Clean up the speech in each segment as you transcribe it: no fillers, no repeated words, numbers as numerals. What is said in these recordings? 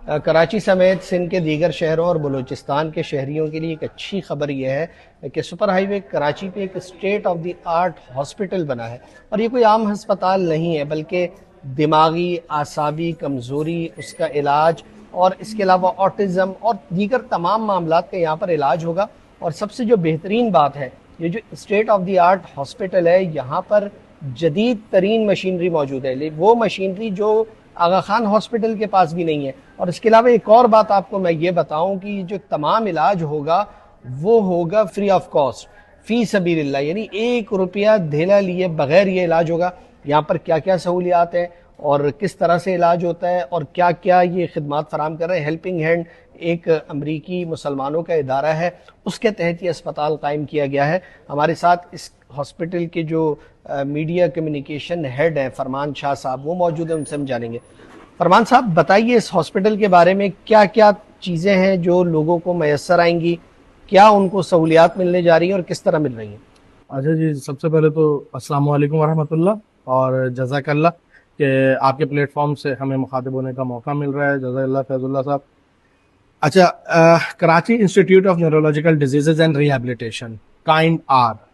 कराची समेत सिंध के दीगर शहरों और बलूचिस्तान के शहरियों के लिए एक अच्छी खबर यह है कि सुपर हाईवे कराची पे एक state of the art hospital बना है। और ये कोई आम हस्पताल नहीं है, बल्कि दिमागी आसाबी कमज़ोरी, उसका इलाज और इसके अलावा ऑटिज़म और दीगर तमाम मामलात का यहाँ पर इलाज होगा। और सबसे जो बेहतरीन बात है, ये जो state of the art hospital है, यहाँ पर जदीद तरीन मशीनरी मौजूद है, वो मशीनरी जो आगा खान हॉस्पिटल के पास भी नहीं है। और इसके अलावा एक और बात आपको मैं ये बताऊं कि जो तमाम इलाज होगा वो होगा फ्री ऑफ कॉस्ट, फी सबीलिल्लाह, यानी 1 रुपया धेला लिए बगैर ये इलाज होगा। यहाँ पर क्या क्या सहूलियात हैं और किस तरह से इलाज होता है और क्या क्या ये खिदमात फराम कर रहे हैं। हेल्पिंग हैंड एक अमरीकी मुसलमानों का इदारा है, उसके तहत ये अस्पताल कायम किया गया है। हमारे साथ इस हॉस्पिटल के जो मीडिया कम्युनिकेशन हेड हैं फरमान शाह साहब, वो मौजूद हैं, उनसे हम जानेंगे। फरमान साहब, बताइए इस हॉस्पिटल के बारे में, क्या क्या चीज़ें हैं जो लोगों को मैसर आएंगी, क्या उनको सहूलियात मिलने जा रही हैं और किस तरह मिल रही हैं। अच्छा जी, सबसे पहले तो अस्सलाम वालेकुम वरहमतुल्लाह और जज़ाकल्लाह कि आपके प्लेटफॉर्म से हमें मुखातिब होने का मौका मिल रहा है। जज़ाकल्लाह फैजुल्लाह साहब। अच्छा, Karachi institute of neurological diseases and rehabilitation kind R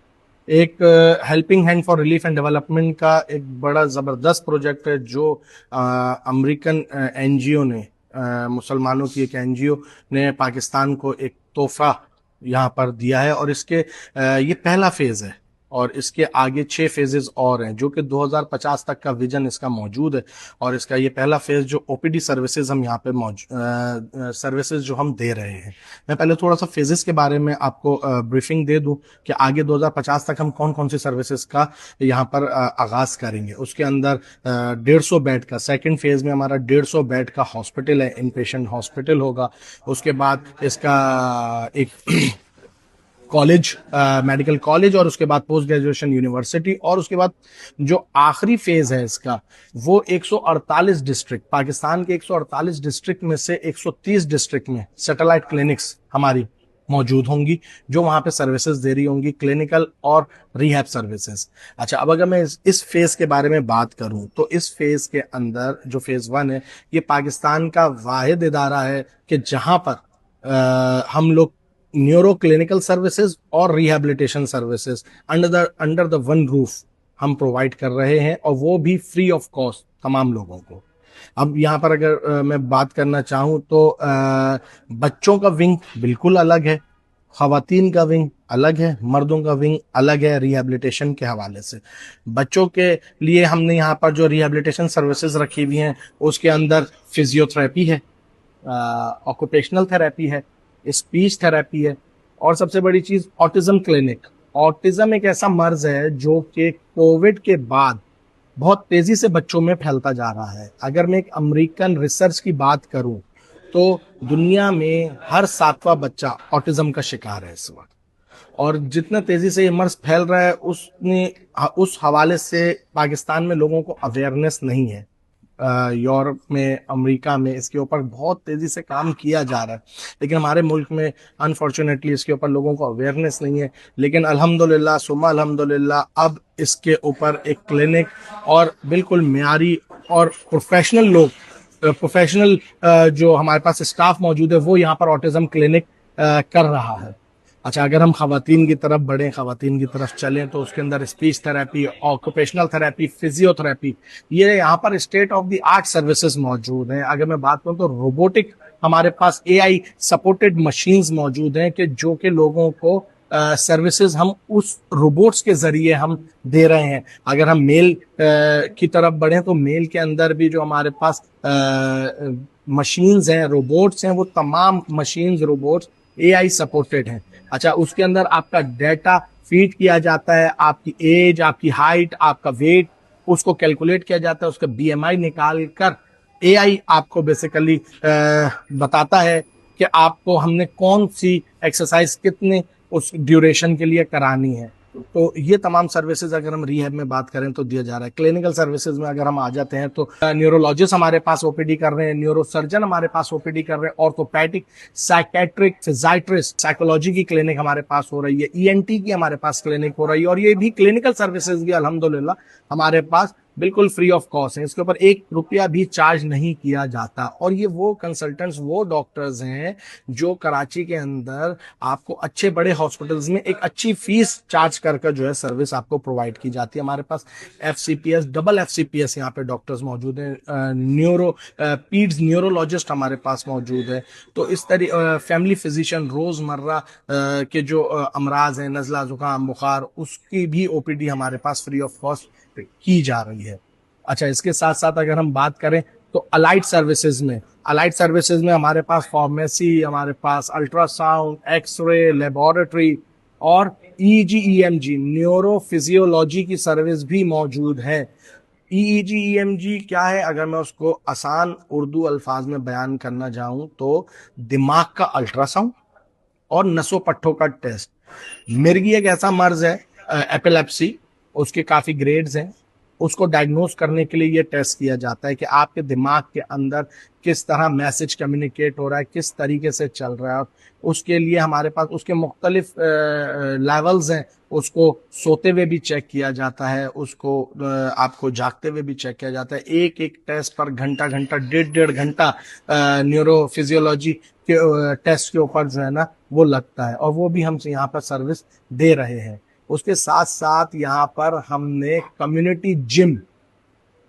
एक helping hand for relief and development का एक बड़ा ज़बरदस्त प्रोजेक्ट है जो अमेरिकन एनजीओ ने, मुसलमानों की एक एनजीओ ने पाकिस्तान को एक तोहफा यहाँ पर दिया है। और इसके ये पहला फेज है और इसके आगे 6 फेजेस और हैं जो कि 2050 तक का विजन इसका मौजूद है। और इसका ये पहला फेज जो ओपीडी सर्विसेज हम यहाँ पे सर्विसेज जो हम दे रहे हैं, मैं पहले थोड़ा सा फेजेस के बारे में आपको ब्रीफिंग दे दूं कि आगे 2050 तक हम कौन कौन सी सर्विसेज का यहाँ पर आगाज करेंगे। उसके अंदर 150 बेड का सेकंड फेज में हमारा 150 बेड का हॉस्पिटल है, इन पेशेंट हॉस्पिटल होगा। उसके बाद इसका एक कॉलेज, मेडिकल कॉलेज, और उसके बाद पोस्ट ग्रेजुएशन यूनिवर्सिटी, और उसके बाद जो आखिरी फेज है इसका वो 148 डिस्ट्रिक्ट, पाकिस्तान के 148 डिस्ट्रिक्ट में से 130 डिस्ट्रिक्ट में सैटेलाइट क्लिनिक्स हमारी मौजूद होंगी जो वहां पे सर्विसेज दे रही होंगी, क्लिनिकल और रिहैब सर्विसेज। अच्छा, अब अगर मैं इस फेज के बारे में बात करूं तो इस फेज के अंदर जो फेज 1 है, ये पाकिस्तान का वाहिद इदारा है कि जहां पर हम लोग न्यूरो क्लिनिकल सर्विसेज और rehabilitation services under the one roof हम प्रोवाइड कर रहे हैं, और वो भी फ्री ऑफ कॉस्ट तमाम लोगों को। अब यहाँ पर अगर मैं बात करना चाहूँ तो बच्चों का विंग बिल्कुल अलग है, खवातीन का विंग अलग है, मर्दों का विंग अलग है। रिहैबिलिटेशन के हवाले से बच्चों के लिए हमने यहाँ पर जो रिहैबिलिटेशन सर्विसेज रखी हुई हैं उसके अंदर फिजियोथेरेपी है, ऑक्यूपेशनल थेरेपी है, स्पीच थेरेपी है, और सबसे बड़ी चीज ऑटिज्म क्लिनिक। ऑटिज्म एक ऐसा मर्ज है जो कि कोविड के बाद बहुत तेजी से बच्चों में फैलता जा रहा है। अगर मैं एक अमेरिकन रिसर्च की बात करूं तो दुनिया में हर 7वां बच्चा ऑटिज्म का शिकार है इस वक्त। और जितना तेजी से ये मर्ज फैल रहा है उस हवाले से पाकिस्तान में लोगों को अवेयरनेस नहीं है। यूरोप में, अमेरिका में इसके ऊपर बहुत तेजी से काम किया जा रहा है, लेकिन हमारे मुल्क में अनफॉर्चुनेटली इसके ऊपर लोगों को अवेयरनेस नहीं है। लेकिन अल्हम्दुलिल्लाह सुम्मा अल्हम्दुलिल्लाह अब इसके ऊपर एक क्लिनिक और बिल्कुल मियारी और प्रोफेशनल लोग, प्रोफेशनल जो हमारे पास स्टाफ मौजूद है वो यहाँ पर ऑटिज्म क्लिनिक कर रहा है। अच्छा, अगर हम खवातीन की तरफ बढ़ें, खवातीन की तरफ चलें तो उसके अंदर speech therapy, occupational therapy, physiotherapy, ये यहाँ पर state of the art services मौजूद हैं। अगर मैं बात करूँ तो रोबोटिक हमारे पास एआई सपोर्टेड मशीन्स मौजूद हैं कि जो कि लोगों को सर्विसेज हम उस रोबोट्स के जरिए हम दे रहे हैं। अगर हम मेल की तरफ बढ़ें तो मेल के अंदर भी जो हमारे पास मशीन्स हैं, रोबोट्स हैं, वो तमाम मशीन्स रोबोट्स एआई सपोर्टेड हैं। अच्छा, उसके अंदर आपका डेटा फीड किया जाता है, आपकी एज, आपकी हाइट, आपका वेट, उसको कैलकुलेट किया जाता है, उसका बीएमआई निकाल कर एआई आपको बेसिकली बताता है कि आपको हमने कौन सी एक्सरसाइज कितने उस ड्यूरेशन के लिए करानी है। तो ये तमाम सर्विसेज अगर हम रिहैब में बात करें तो दिया जा रहा है। क्लिनिकल सर्विसेज में अगर हम आ जाते हैं तो न्यूरोलॉजिस्ट हमारे पास ओपीडी कर रहे हैं, न्यूरोसर्जन हमारे पास ओपीडी कर रहे हैं, ऑर्थोपैडिक, साइकेट्रिक, फिजियाट्रिस्ट, साइकोलॉजी की क्लिनिक हमारे पास हो रही है, ईएनटी की हमारे पास क्लिनिक हो रही है, और ये भी क्लिनिकल सर्विसेज भी अल्हम्दुलिल्लाह हमारे पास बिल्कुल फ्री ऑफ कॉस्ट हैं, इसके ऊपर 1 रुपया भी चार्ज नहीं किया जाता। और ये वो कंसल्टेंट्स, वो डॉक्टर्स हैं जो कराची के अंदर आपको अच्छे बड़े हॉस्पिटल्स में एक अच्छी फीस चार्ज कर जो है सर्विस आपको प्रोवाइड की जाती है। हमारे पास FCPS, डबल FCPS यहाँ पे डॉक्टर्स मौजूद हैं, पीड्स न्यूरोलॉजिस्ट हमारे पास मौजूद है। तो इस तरह फैमिली फिजिशियन, रोजमर्रा के जो अमराज हैं, नज़ला, जुकाम, बुखार, उसकी भी OPD हमारे पास फ्री ऑफ कॉस्ट की जा रही है। अच्छा, इसके साथ साथ अगर हम बात करें तो अलाइड सर्विसेज में हमारे पास फार्मेसी, हमारे पास अल्ट्रासाउंड, एक्सरे, लेबोरेटरी और EEG न्यूरो फिजियोलॉजी की सर्विस भी मौजूद है। EEG क्या है, अगर मैं उसको आसान उर्दू अल्फाज में बयान करना चाहूं तो दिमाग का अल्ट्रासाउंड और नसों पट्टों का टेस्ट। मिर्गी एक ऐसा मर्ज है, एपिलेप्सी, उसके काफी ग्रेड्स हैं। उसको डायग्नोस करने के लिए ये टेस्ट किया जाता है कि आपके दिमाग के अंदर किस तरह मैसेज कम्युनिकेट हो रहा है, किस तरीके से चल रहा है। उसके लिए हमारे पास उसके मुख्तलिफ लेवल्स हैं। उसको सोते हुए भी चेक किया जाता है, उसको आपको जागते हुए भी चेक किया जाता है। एक एक टेस्ट पर घंटा घंटा, डेढ़ घंटा न्यूरो फिजियोलॉजी के टेस्ट के ऊपर जो है ना वो लगता है, और वो भी हम यहाँ पर सर्विस दे रहे हैं। उसके साथ साथ यहाँ पर हमने कम्युनिटी जिम,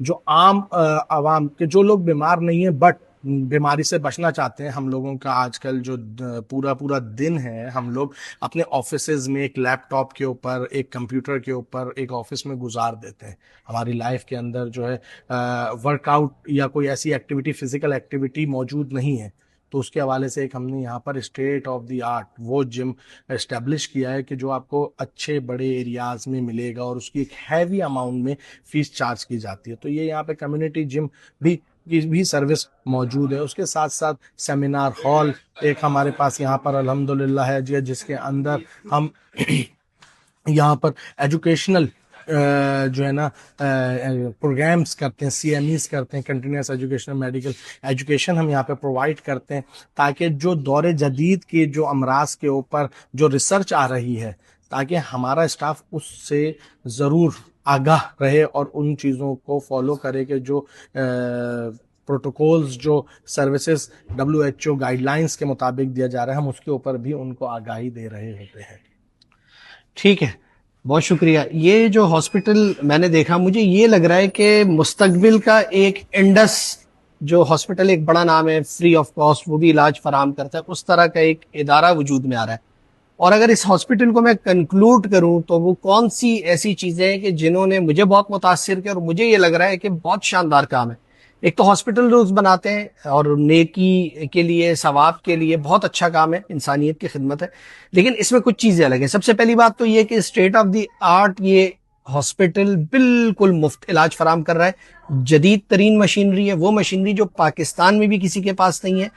जो आम आवाम के, जो लोग बीमार नहीं है बट बीमारी से बचना चाहते हैं, हम लोगों का आजकल जो पूरा पूरा दिन है, हम लोग अपने ऑफिसेज में एक लैपटॉप के ऊपर, एक कंप्यूटर के ऊपर, एक ऑफिस में गुजार देते हैं। हमारी लाइफ के अंदर जो है वर्कआउट या कोई ऐसी एक्टिविटी, फिजिकल एक्टिविटी मौजूद नहीं है। तो उसके हवाले से एक हमने यहाँ पर स्टेट ऑफ द आर्ट वो जिम एस्टेब्लिश किया है कि जो आपको अच्छे बड़े एरियाज में मिलेगा और उसकी एक हैवी अमाउंट में फीस चार्ज की जाती है। तो ये यहाँ पे कम्युनिटी जिम भी की भी सर्विस मौजूद है। उसके साथ साथ सेमिनार हॉल एक हमारे पास यहाँ पर अल्हम्दुलिल्लाह है जी, जिसके अंदर हम यहाँ पर एजुकेशनल जो है ना प्रोग्राम्स करते हैं, CMEs करते हैं, कंटिन्यूस एजुकेशनल मेडिकल एजुकेशन हम यहाँ पे प्रोवाइड करते हैं, ताकि जो दौरे जदीद के जो अमराज के ऊपर जो रिसर्च आ रही है, ताकि हमारा स्टाफ उससे ज़रूर आगाह रहे और उन चीज़ों को फॉलो करे कि जो प्रोटोकॉल्स, जो सर्विसेज WHO गाइडलाइंस के मुताबिक दिया जा रहा है, हम उसके ऊपर भी उनको आगाही दे रहे होते हैं। ठीक है, बहुत शुक्रिया। ये जो हॉस्पिटल मैंने देखा, मुझे ये लग रहा है कि मुस्तकबिल का एक इंडस जो हॉस्पिटल, एक बड़ा नाम है, फ्री ऑफ कॉस्ट वो भी इलाज फराहम करता है, उस तरह का एक इदारा वजूद में आ रहा है। और अगर इस हॉस्पिटल को मैं कंक्लूड करूं तो वो कौन सी ऐसी चीजें हैं कि जिन्होंने मुझे बहुत मुतासिर किया और मुझे ये लग रहा है कि बहुत शानदार काम है। एक तो हॉस्पिटल रोज बनाते हैं और नेकी के लिए, सवाब के लिए बहुत अच्छा काम है, इंसानियत की खिदमत है। लेकिन इसमें कुछ चीजें अलग है। सबसे पहली बात तो ये कि स्टेट ऑफ द आर्ट ये हॉस्पिटल बिल्कुल मुफ्त इलाज फराम कर रहा है। जदीद तरीन मशीनरी है, वो मशीनरी जो पाकिस्तान में भी किसी के पास नहीं है।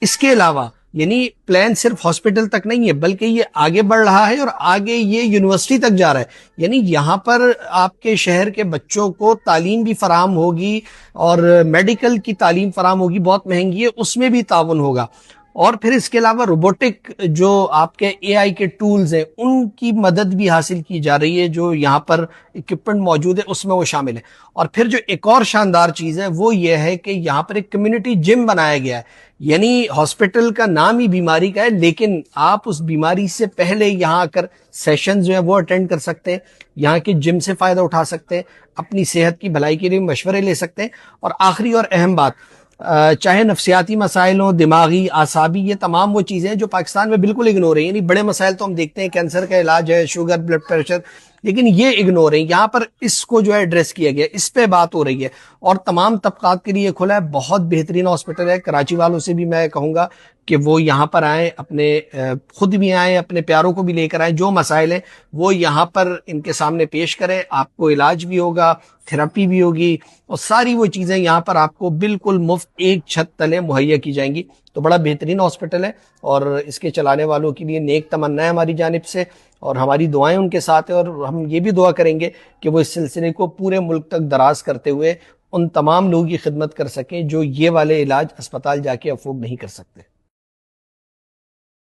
इसके अलावा यानी प्लान सिर्फ हॉस्पिटल तक नहीं है, बल्कि ये आगे बढ़ रहा है और आगे ये यूनिवर्सिटी तक जा रहा है। यानी यहाँ पर आपके शहर के बच्चों को तालीम भी फराहम होगी और मेडिकल की तालीम फराहम होगी, बहुत महंगी है, उसमें भी ताउन होगा। और फिर इसके अलावा रोबोटिक जो आपके AI के टूल्स हैं, उनकी मदद भी हासिल की जा रही है। जो यहाँ पर इक्विपमेंट मौजूद है उसमें वो शामिल है। और फिर जो एक और शानदार चीज है वो ये है कि यहाँ पर एक कम्युनिटी जिम बनाया गया है। यानी हॉस्पिटल का नाम ही बीमारी का है, लेकिन आप उस बीमारी से पहले यहाँ आकर सेशन जो है वो अटेंड कर सकते हैं, यहाँ के जिम से फायदा उठा सकते हैं, अपनी सेहत की भलाई के लिए मशवरे ले सकते हैं। और आखिरी और अहम बात, चाहे नफ्सियाती मसाइल हो, दिमागी, आसाबी, ये तमाम वो चीज़ें हैं जो पाकिस्तान में बिल्कुल इग्नोर है। यानी बड़े मसाइल तो हम देखते हैं, कैंसर का इलाज है, शुगर, ब्लड प्रेशर, लेकिन ये इग्नोर है। यहाँ पर इसको जो है एड्रेस किया गया, इस पे बात हो रही है और तमाम तबकात के लिए खुला है। बहुत बेहतरीन हॉस्पिटल है। कराची वालों से भी मैं कहूँगा कि वो यहाँ पर आए, अपने खुद भी आए, अपने प्यारों को भी लेकर आए। जो मसाइल हैं वो यहाँ पर इनके सामने पेश करें, आपको इलाज भी होगा, थेरेपी भी होगी और सारी वो चीज़ें यहाँ पर आपको बिल्कुल मुफ्त एक छत तले मुहैया की जाएंगी। तो बड़ा बेहतरीन हॉस्पिटल है और इसके चलाने वालों के लिए नेक तमन्ना है हमारी जानिब से और हमारी दुआएं उनके साथ है। और हम ये भी दुआ करेंगे कि वो इस सिलसिले को पूरे मुल्क तक दराज करते हुए उन तमाम लोगों की खिदमत कर सकें जो ये वाले इलाज अस्पताल जाके अफोर्ड नहीं कर सकते।